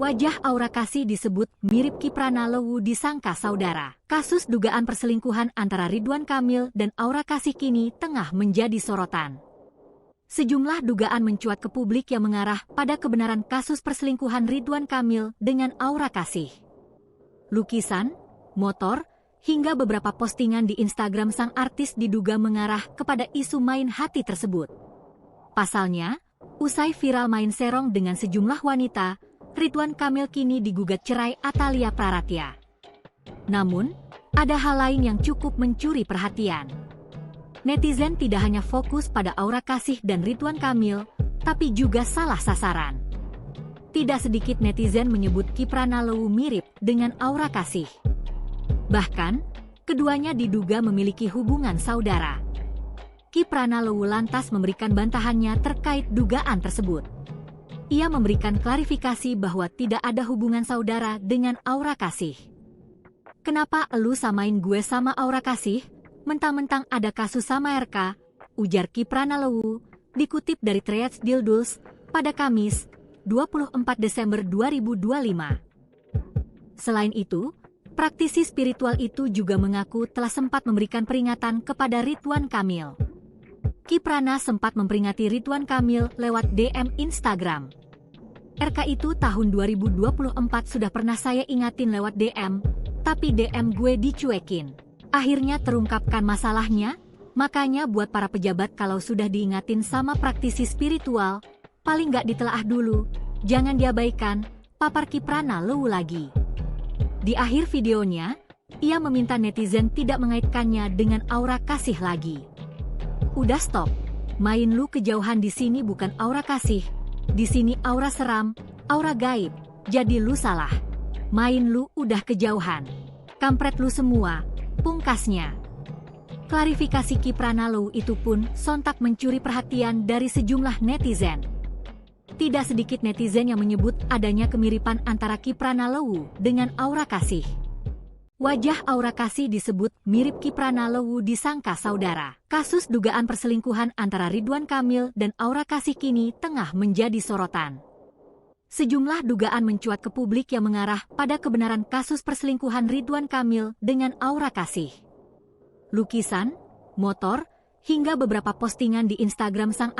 Wajah Aura Kasih disebut mirip Kiprana Lewu disangka saudara. Kasus dugaan perselingkuhan antara Ridwan Kamil dan Aura Kasih kini tengah menjadi sorotan. Sejumlah dugaan mencuat ke publik yang mengarah pada kebenaran kasus perselingkuhan Ridwan Kamil dengan Aura Kasih. Lukisan, motor, hingga beberapa postingan di Instagram sang artis diduga mengarah kepada isu main hati tersebut. Pasalnya, usai viral main serong dengan sejumlah wanita, Ridwan Kamil kini digugat cerai Atalia Praratya. Namun, ada hal lain yang cukup mencuri perhatian. Netizen tidak hanya fokus pada Aura Kasih dan Ridwan Kamil, tapi juga salah sasaran. Tidak sedikit netizen menyebut Kiprana Lewu mirip dengan Aura Kasih. Bahkan, keduanya diduga memiliki hubungan saudara. Kiprana Lewu lantas memberikan bantahannya terkait dugaan tersebut. Ia memberikan klarifikasi bahwa tidak ada hubungan saudara dengan Aura Kasih. "Kenapa elu samain gue sama Aura Kasih? Mentang-mentang ada kasus sama RK," ujar Kiprana Lewu, dikutip dari Threads Dilduls pada Kamis, 24 Desember 2025. Selain itu, praktisi spiritual itu juga mengaku telah sempat memberikan peringatan kepada Ridwan Kamil. Kiprana sempat memperingati Ridwan Kamil lewat DM Instagram. "RK itu tahun 2024 sudah pernah saya ingatin lewat DM, tapi DM gue dicuekin. Akhirnya terungkapkan masalahnya, makanya buat para pejabat kalau sudah diingatin sama praktisi spiritual, paling nggak ditelaah dulu, jangan diabaikan," papar Kiprana Lewu lagi. Di akhir videonya, ia meminta netizen tidak mengaitkannya dengan Aura Kasih lagi. "Udah stop, main lu kejauhan di sini bukan Aura Kasih, di sini aura seram, aura gaib, jadi lu salah. Main lu udah kejauhan. Kampret lu semua," pungkasnya. Klarifikasi Kiprana Lewu itu pun sontak mencuri perhatian dari sejumlah netizen. Tidak sedikit netizen yang menyebut adanya kemiripan antara Kiprana Lewu dengan Aura Kasih. Wajah Aura Kasih disebut mirip Kiprana Lewu disangka saudara. Kasus dugaan perselingkuhan antara Ridwan Kamil dan Aura Kasih kini tengah menjadi sorotan. Sejumlah dugaan mencuat ke publik yang mengarah pada kebenaran kasus perselingkuhan Ridwan Kamil dengan Aura Kasih. Lukisan, motor, hingga beberapa postingan di Instagram sang artis